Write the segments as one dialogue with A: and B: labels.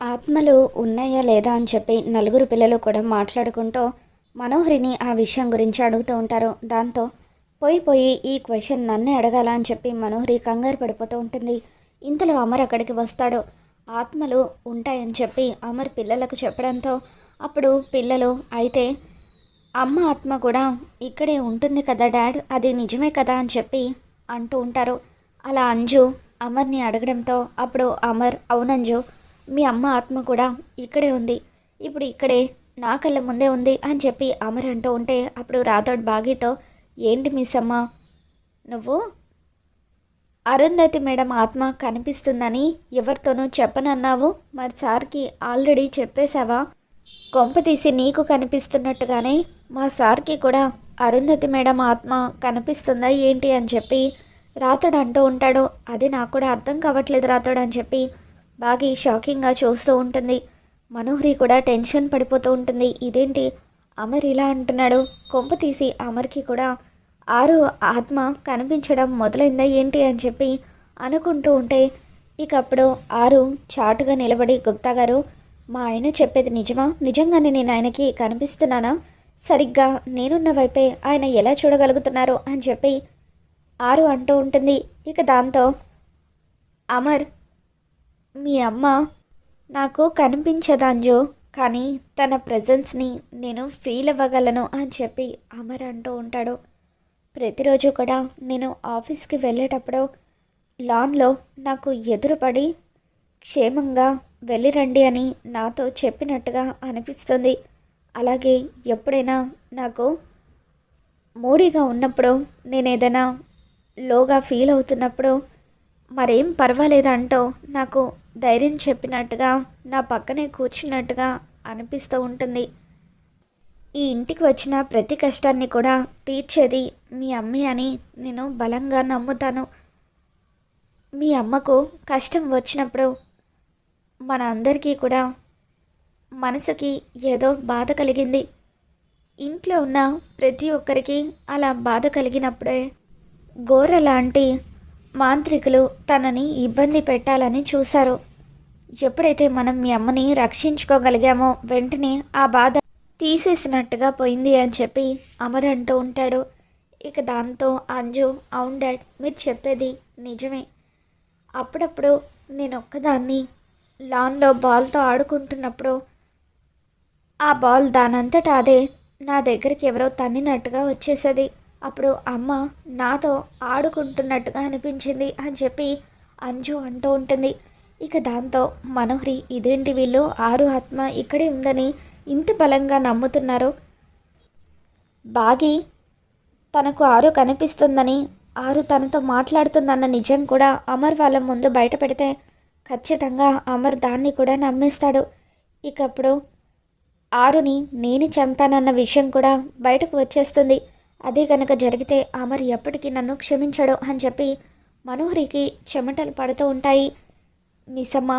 A: ఆత్మలు ఉన్నాయా లేదా అని చెప్పి నలుగురు పిల్లలు కూడా మాట్లాడుకుంటూ మనోహరిని ఆ విషయం గురించి అడుగుతూ ఉంటారు. దాంతో పోయి ఈ క్వశ్చన్ నన్నే అడగాల అని చెప్పి మనోహరి కంగారు పడిపోతూ ఉంటుంది. ఇంతలో అమర్ అక్కడికి వస్తాడు. ఆత్మలు ఉంటాయని చెప్పి అమర్ పిల్లలకు చెప్పడంతో అప్పుడు పిల్లలు అయితే అమ్మ ఆత్మ కూడా ఇక్కడే ఉంటుంది కదా డాడ్, అది నిజమే కదా అని చెప్పి అంటూ ఉంటారు. అలా అంజు అమర్ని అడగడంతో అప్పుడు అమర్ అవునంజు, మీ అమ్మ ఆత్మ కూడా ఇక్కడే ఉంది, ఇప్పుడు ఇక్కడే నా కళ్ళ ముందే ఉంది అని చెప్పి అమర్ అంటూ ఉంటే అప్పుడు రాథోడ్ బాగీతో ఏంటి మిస్ అమ్మ, నువ్వు అరుంధతి మేడం ఆత్మ కనిపిస్తుందని ఎవరితోనూ చెప్పనన్నావు, మరి సార్కి ఆల్రెడీ చెప్పేశావా? కొంప తీసి నీకు కనిపిస్తున్నట్టుగానే మా సార్కి కూడా అరుంధతి మేడం ఆత్మ కనిపిస్తుందా ఏంటి అని చెప్పి రాతోడు అంటూ ఉంటాడు. అది నాకు కూడా అర్థం కావట్లేదు రాతోడు అని చెప్పి బాగా షాకింగ్గా చూస్తూ ఉంటుంది. మనోహరి కూడా టెన్షన్ పడిపోతూ ఉంటుంది. ఇదేంటి అమర్ ఇలా అంటున్నాడు, కొంప తీసి అమర్కి కూడా ఆరు ఆత్మ కనిపించడం మొదలైందా ఏంటి అని చెప్పి అనుకుంటూ ఉంటే ఇక అప్పుడు ఆరు చాటుగా నిలబడి గుప్తా గారు, మా ఆయన చెప్పేది నిజమా? నిజంగానే నేను ఆయనకి కనిపిస్తున్నానా? సరిగ్గా నేనున్న వైపే ఆయన ఎలా చూడగలుగుతున్నారు అని చెప్పి ఆరు అంటూ ఉంటుంది. ఇక దాంతో అమర్, మీ అమ్మ నాకు కనిపించదాంజో, కానీ తన ప్రజెన్స్ని నేను ఫీల్ అవ్వగలను అని చెప్పి అమర్ అంటూ ఉంటాడు. ప్రతిరోజు కూడా నేను ఆఫీస్కి వెళ్ళేటప్పుడు లాన్లో నాకు ఎదురుపడి క్షేమంగా వెళ్ళిరండి అని నాతో చెప్పినట్టుగా అనిపిస్తుంది. అలాగే ఎప్పుడైనా నాకు మూడీగా ఉన్నప్పుడు, నేను ఏదైనా లోగా ఫీల్ అవుతున్నప్పుడు మరేం పర్వాలేదంటూ నాకు ధైర్యం చెప్పినట్టుగా నా పక్కనే కూర్చున్నట్టుగా అనిపిస్తూ ఉంటుంది. ఈ ఇంటికి వచ్చిన ప్రతి కష్టాన్ని కూడా తీర్చేది మీ అమ్మే అని నేను బలంగా నమ్ముతాను. మీ అమ్మకు కష్టం వచ్చినప్పుడు మన అందరికీ కూడా మనసుకి ఏదో బాధ కలిగింది. ఇంట్లో ఉన్న ప్రతి ఒక్కరికి అలా బాధ కలిగినప్పుడే ఘోర లాంటి మాంత్రికులు తనని ఇబ్బంది పెట్టాలని చూశారు. ఎప్పుడైతే మనం మీ అమ్మని రక్షించుకోగలిగామో వెంటనే ఆ బాధ తీసేసినట్టుగా పోయింది అని చెప్పి అమర్ అంటూ ఉంటాడు. ఇక దాంతో అంజు, అవును డాడ్, మీరు చెప్పేది నిజమే. అప్పుడప్పుడు నేను ఒక్కదాన్ని లాన్లో బాల్తో ఆడుకుంటున్నప్పుడు ఆ బాల్ దానంతటా అదే నా దగ్గరికి ఎవరో తన్నినట్టుగా వచ్చేసేది. అప్పుడు అమ్మ నాతో ఆడుకుంటున్నట్టుగా అనిపించింది అని చెప్పి అంజు అంటూ ఉంటుంది. ఇక దాంతో మనోహరి, ఇదేంటి వీళ్ళు ఆరు ఆత్మ ఇక్కడే ఉందని ఇంత బలంగా నమ్ముతున్నారు, బాగి తనకు ఆరు కనిపిస్తుందని, ఆరు తనతో మాట్లాడుతుందన్న నిజం కూడా అమర్ వాళ్ళ ముందు బయట పెడితే ఖచ్చితంగా అమర్ దాన్ని కూడా నమ్మేస్తాడు. ఇకప్పుడు ఆరుని నేను చంపానన్న విషయం కూడా బయటకు వచ్చేస్తుంది. అదే కనుక జరిగితే అమర్ ఎప్పటికీ నన్ను క్షమించడు అని చెప్పి మనోహరికి చెమటలు పడుతూ ఉంటాయి. మిస్సమ్మ,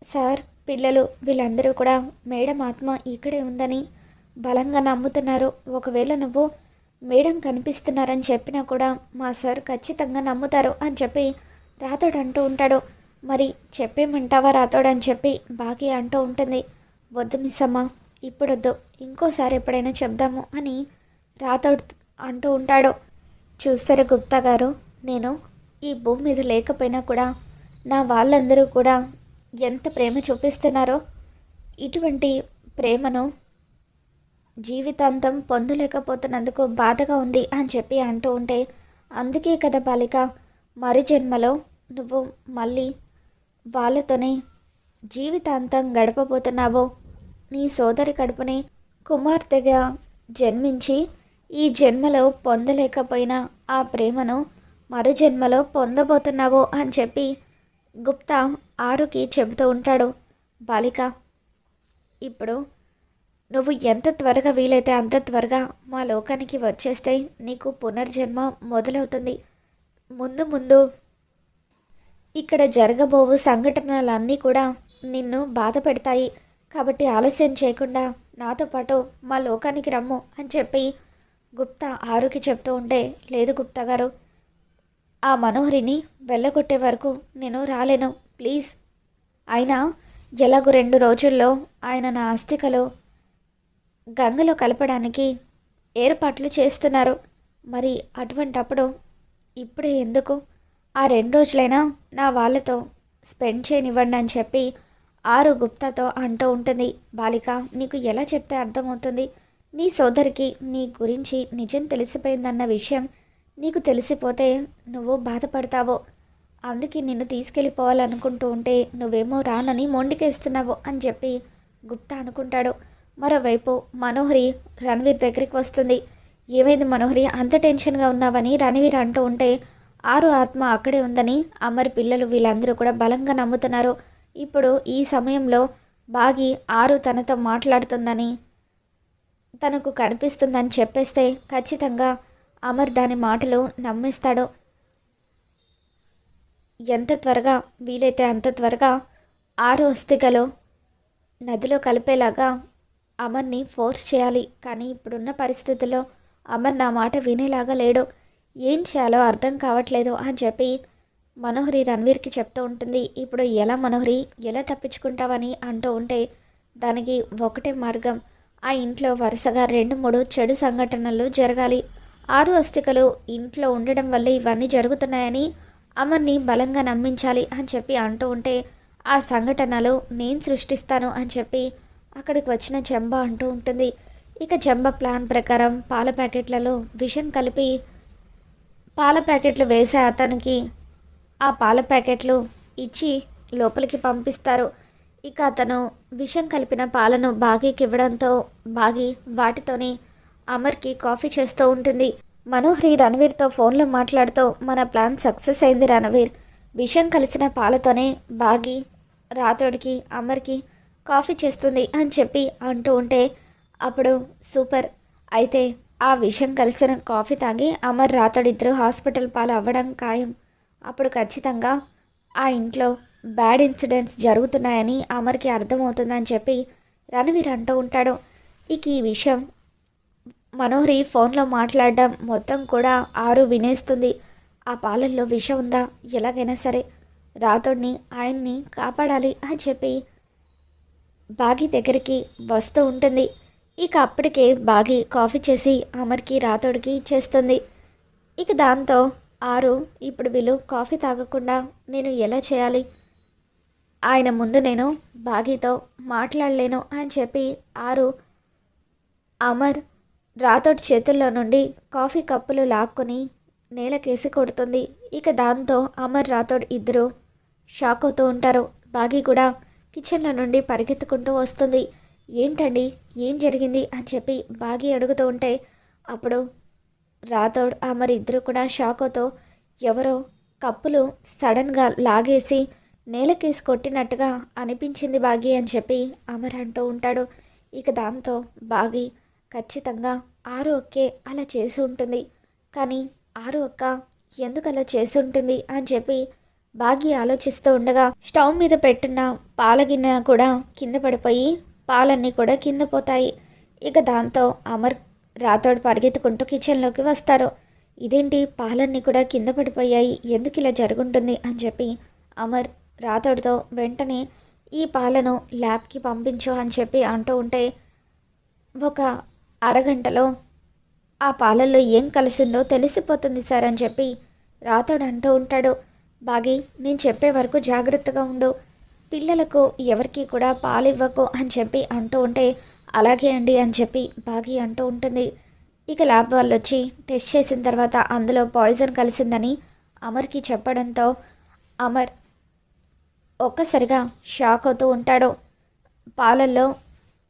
A: సార్, పిల్లలు వీళ్ళందరూ కూడా మేడం ఆత్మ ఇక్కడే ఉందని బలంగా నమ్ముతున్నారు. ఒకవేళ నువ్వు మేడం కనిపిస్తున్నారని చెప్పినా కూడా మా సార్ ఖచ్చితంగా నమ్ముతారు అని చెప్పి రాతోడు అంటూ ఉంటాడు. మరి చెప్పేమంటావా రాతోడు అని చెప్పి బాగి అంటూ ఉంటుంది. వద్దు మిస్సమ్మ, ఇప్పుడొద్దు, ఇంకోసారి ఎప్పుడైనా చెప్దాము అని రాతోడు అంటూ ఉంటాడు. చూస్తారు గుప్తా గారు, నేను ఈ భూమి మీద లేకపోయినా కూడా నా వాళ్ళందరూ కూడా ఎంత ప్రేమ చూపిస్తున్నారో, ఇటువంటి ప్రేమను జీవితాంతం పొందలేకపోతున్నందుకు బాధగా ఉంది అని చెప్పి అంటూ ఉంటే, అందుకే కదా బాలిక, మరు జన్మలో నువ్వు మళ్ళీ వాళ్ళతోనే జీవితాంతం గడపబోతున్నావో, నీ సోదరి కడుపునే కుమార్తెగా జన్మించి ఈ జన్మలో పొందలేకపోయినా ఆ ప్రేమను మరు జన్మలో పొందబోతున్నావో అని చెప్పి గుప్తా ఆరుకి చెబుతూ ఉంటాడు. బాలిక, ఇప్పుడు నువ్వు ఎంత త్వరగా వీలైతే అంత త్వరగా మా లోకానికి వచ్చేస్తే నీకు పునర్జన్మ మొదలవుతుంది. ముందు ముందు ఇక్కడ జరగబోవు సంఘటనలన్నీ కూడా నిన్ను బాధ పెడతాయి. కాబట్టి ఆలస్యం చేయకుండా నాతో పాటు మా లోకానికి రమ్ము అని చెప్పి గుప్తా ఆరుకి చెప్తూ ఉంటే, లేదు గుప్తా గారు, ఆ మనోహరిని వెళ్ళగొట్టే వరకు నేను రాలేను, ప్లీజ్. అయినా ఎలాగో 2 రోజుల్లో ఆయన నా అస్థికలు గంగలో కలపడానికి ఏర్పాట్లు చేస్తున్నారు. మరి అటువంటప్పుడు ఇప్పుడే ఎందుకు? ఆ 2 రోజులైనా నా వాళ్ళతో స్పెండ్ చేయనివ్వండి అని చెప్పి ఆరు గుప్తాతో అంటూ ఉంటుంది. బాలిక, నీకు ఎలా చెప్తే అర్థమవుతుంది? నీ సోదరికి నీ గురించి నిజం తెలిసిపోయిందన్న విషయం నీకు తెలిసిపోతే నువ్వు బాధపడతావు. అందుకే నిన్ను తీసుకెళ్ళిపోవాలనుకుంటూ ఉంటే నువ్వేమో రానని మొండికేస్తున్నావు అని చెప్పి గుప్తా అనుకుంటాడు. మరోవైపు మనోహరి రణవీర్ దగ్గరికి వస్తుంది. ఏమైంది మనోహరి, అంత టెన్షన్గా ఉన్నావని రణవీర్ అంటూ ఉంటే ఆరు ఆత్మ అక్కడే ఉందని అమర్ పిల్లలు వీళ్ళందరూ కూడా బలంగా నమ్ముతున్నారు. ఇప్పుడు ఈ సమయంలో బాగి ఆరు తనతో మాట్లాడుతుందని తనకు కనిపిస్తుందని చెప్పేస్తే ఖచ్చితంగా అమర్ దాని మాటలు నమ్మేస్తాడు. ఎంత త్వరగా వీలైతే అంత త్వరగా ఆరు అస్థికలో నదిలో కలిపేలాగా అమర్ని ఫోర్స్ చేయాలి. కానీ ఇప్పుడున్న పరిస్థితుల్లో అమర్ నా మాట వినేలాగా లేడు. ఏం చేయాలో అర్థం కావట్లేదు అని చెప్పి మనోహరి రణవీర్కి చెప్తూ ఉంటుంది. ఇప్పుడు ఎలా మనోహరి, ఎలా తప్పించుకుంటావని అంటూ ఉంటే దానికి ఒకటే మార్గం. ఆ ఇంట్లో వరుసగా 2-3 చెడు సంఘటనలు జరగాలి. ఆరు అస్థికలు ఇంట్లో ఉండడం వల్ల ఇవన్నీ జరుగుతున్నాయని అమర్ని బలంగా నమ్మించాలి అని చెప్పి అంటూ ఉంటే ఆ సంఘటనలు నేను సృష్టిస్తాను అని చెప్పి అక్కడికి వచ్చిన చెంబ అంటూ ఉంటుంది. ఇక చెంబ ప్లాన్ ప్రకారం పాల ప్యాకెట్లలో విషం కలిపి పాల ప్యాకెట్లు వేసే అతనికి ఆ పాల ప్యాకెట్లు ఇచ్చి లోపలికి పంపిస్తారు. ఇక అతను విషం కలిపిన పాలను బాగీకి ఇవ్వడంతో బాగి వాటితోనే అమర్కి కాఫీ చేస్తూ ఉంటుంది. మనోహరి రణవీర్తో ఫోన్లో మాట్లాడుతూ మన ప్లాన్ సక్సెస్ అయింది రణవీర్, విషం కలిసిన పాలతోనే బాగి రాతోడికి అమర్కి కాఫీ చేస్తుంది అని చెప్పి అంటూ ఉంటే అప్పుడు సూపర్, అయితే ఆ విషం కలిసిన కాఫీ తాగి అమర్ రాతోడిద్దరు హాస్పిటల్ పాలు అవ్వడం ఖాయం. అప్పుడు ఖచ్చితంగా ఆ ఇంట్లో బ్యాడ్ ఇన్సిడెంట్స్ జరుగుతున్నాయని అమర్కి అర్థమవుతుందని చెప్పి రణవీర్ అంటూ ఉంటాడు. ఇక ఈ విషయం మనోహరి ఫోన్లో మాట్లాడడం మొత్తం కూడా ఆరు వినేస్తుంది. ఆ పాలల్లో విషం ఉందా, ఎలాగైనా సరే రాతోడిని ఆయన్ని కాపాడాలి అని చెప్పి బాగి దగ్గరికి వస్తూ ఉంటుంది. ఇక అప్పటికే బాగి కాఫీ చేసి అమర్కి రాతోడికి ఇచ్చేస్తుంది. ఇక దాంతో ఆరు ఇప్పుడు వీళ్ళు కాఫీ తాగకుండా నేను ఎలా చేయాలి, ఆయన ముందు నేను బాగీతో మాట్లాడలేను అని చెప్పి ఆరు అమర్ రాతోడి చేతుల్లో నుండి కాఫీ కప్పులు లాక్కొని నేలకేసి కొడుతుంది. ఇక దాంతో అమర్ రాతోడ్ ఇద్దరు షాక్ అవుతూ ఉంటారు. బాగి కూడా కిచెన్లో నుండి పరిగెత్తుకుంటూ వస్తుంది. ఏంటండి, ఏం జరిగింది అని చెప్పి బాగి అడుగుతూ ఉంటే అప్పుడు రాతోడ్ అమర్ ఇద్దరు కూడా షాక్ అవుతూ ఎవరో కప్పులు సడన్గా లాగేసి నేలకేసి కొట్టినట్టుగా అనిపించింది బాగి అని చెప్పి అమర్ అంటూ ఉంటాడు. ఇక దాంతో బాగి ఖచ్చితంగా ఆరు అక్కే అలా చేసి ఉంటుంది, కానీ ఆరు అక్క ఎందుకు అలా చేసి ఉంటుంది అని చెప్పి బాగి ఆలోచిస్తూ ఉండగా స్టవ్ మీద పెట్టున్న పాల గిన్నె కూడా కింద పడిపోయి పాలన్నీ కూడా కింద పోతాయి. ఇక దాంతో అమర్ రాతోడు పరిగెత్తుకుంటూ కిచెన్లోకి వస్తారు. ఇదేంటి, పాలన్నీ కూడా కింద పడిపోయాయి, ఎందుకు ఇలా జరుగుంటుంది అని చెప్పి అమర్ రాతోడితో వెంటనే ఈ పాలను ల్యాబ్కి పంపించు అని చెప్పి అంటూ ఉంటే ఒక అరగంటలో ఆ పాలల్లో ఏం కలిసిందో తెలిసిపోతుంది సార్ అని చెప్పి రాతోడు అంటూ ఉంటాడు. బాగి, నేను చెప్పే వరకు జాగ్రత్తగా ఉండు, పిల్లలకు ఎవరికి కూడా పాలు ఇవ్వకు అని చెప్పి అంటూ ఉంటే అలాగే అండి అని చెప్పి బాగి అంటూ ఉంటుంది. ఇక ల్యాబ్ వాళ్ళు వచ్చి టెస్ట్ చేసిన తర్వాత అందులో పాయిజన్ కలిసిందని అమర్కి చెప్పడంతో అమర్ ఒక్కసారిగా షాక్ అవుతూ ఉంటాడు. పాలల్లో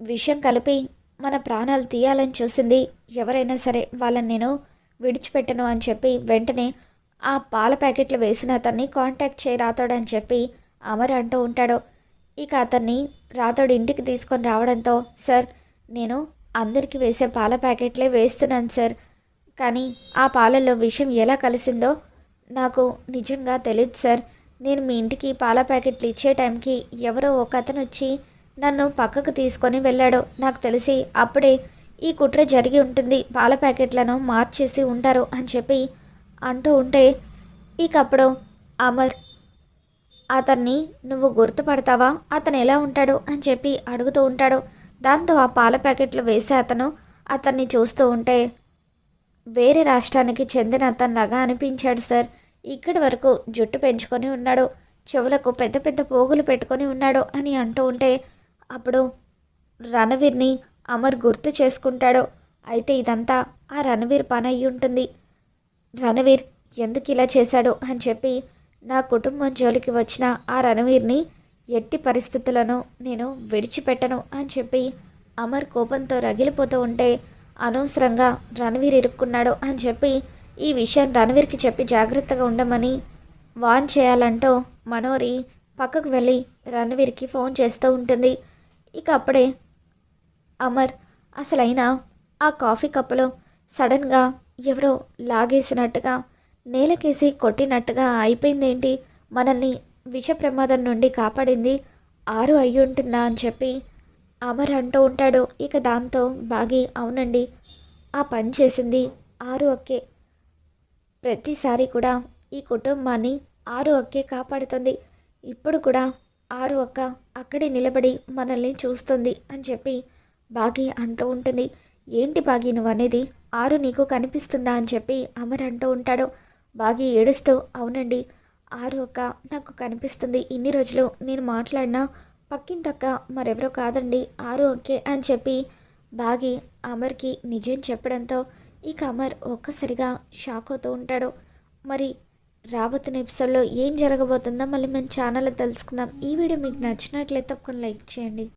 A: విషం కలిపి మన ప్రాణాలు తీయాలని చూసింది ఎవరైనా సరే వాళ్ళని నేను విడిచిపెట్టను అని చెప్పి వెంటనే ఆ పాల ప్యాకెట్లు వేసిన అతన్ని కాంటాక్ట్ చేయి రాతోడు అని చెప్పి అమర్ అంటూ ఉంటాడు. ఇక అతన్ని రాతోడు ఇంటికి తీసుకొని రావడంతో సార్, నేను అందరికీ వేసే పాల ప్యాకెట్లే వేస్తున్నాను సార్, కానీ ఆ పాలల్లో విషం ఎలా కలిసిందో నాకు నిజంగా తెలియదు సార్. నేను మీ ఇంటికి పాల ప్యాకెట్లు ఇచ్చే టైంకి ఎవరో ఒక అతను వచ్చి నన్ను పక్కకు తీసుకొని వెళ్ళాడు. నాకు తెలిసి అప్పుడే ఈ కుట్ర జరిగి ఉంటుంది, పాల ప్యాకెట్లను మార్చేసి ఉంటారు అని చెప్పి అంటూ ఉంటే ఇక అప్పుడు అమర్ అతన్ని నువ్వు గుర్తుపడతావా, అతను ఎలా ఉంటాడు అని చెప్పి అడుగుతూ ఉంటాడు. దాంతో ఆ పాల ప్యాకెట్లు వేసే అతను అతన్ని చూస్తూ ఉంటే వేరే రాష్ట్రానికి చెందిన అతనిలాగా అనిపించాడు సార్. ఇక్కడి వరకు జుట్టు పెంచుకొని ఉన్నాడు, చెవులకు పెద్ద పెద్ద పోగులు పెట్టుకొని ఉన్నాడు అని అంటూ ఉంటే అప్పుడు రణవీర్ని అమర్ గుర్తు చేసుకుంటాడు. అయితే ఇదంతా ఆ రణవీర్ పని అయి ఉంటుంది. రణవీర్ ఎందుకు ఇలా చేశాడు అని చెప్పి నా కుటుంబం జోలికి వచ్చిన ఆ రణవీర్ని ఎట్టి పరిస్థితులను నేను విడిచిపెట్టను అని చెప్పి అమర్ కోపంతో రగిలిపోతూ ఉంటే అనవసరంగా రణవీర్ ఇరుక్కున్నాడు అని చెప్పి ఈ విషయం రణవీర్కి చెప్పి జాగ్రత్తగా ఉండమని వాన్ చేయాలంటూ మనోరి పక్కకు వెళ్ళి రణవీర్కి ఫోన్ చేస్తూ ఉంటుంది. ఇక అప్పుడే అమర్ అసలైన ఆ కాఫీ కప్పులో సడన్గా ఎవరో లాగేసినట్టుగా నేలకేసి కొట్టినట్టుగా అయిపోయిందేంటి, మనల్ని విష ప్రమాదం నుండి కాపాడింది ఆరు అయ్యి ఉంటుందా అని చెప్పి అమర్ అంటూ ఉంటాడు. ఇక దాంతో బాగి అవునండి, ఆ పని చేసింది ఆరు అక్కే, ప్రతిసారి కూడా ఈ కుటుంబాన్ని ఆరు అక్కే కాపాడుతుంది, ఇప్పుడు కూడా ఆరు అక్క అక్కడే నిలబడి మనల్ని చూస్తుంది అని చెప్పి బాగి అంటూ ఉంటుంది. ఏంటి బాగి నువ్వు అనేది, ఆరు నీకు కనిపిస్తుందా అని చెప్పి అమర్ అంటూ ఉంటాడు. బాగి ఏడుస్తూ అవునండి, ఆరు అక్క నాకు కనిపిస్తుంది, ఇన్ని రోజులు నేను మాట్లాడినా పక్కింటక్క మరెవరో కాదండి ఆరు అక్కే అని చెప్పి బాగి అమర్కి నిజం చెప్పడంతో ఇక అమర్ ఒక్కసారిగా షాక్ అవుతూ ఉంటాడు. మరి రాబోతున్న ఎపిసోడ్లో ఏం జరగబోతుందో మళ్ళీ మన ఛానల్లో తెలుసుకుందాం. ఈ వీడియో మీకు నచ్చినట్లయితే తప్పకుండా లైక్ చేయండి.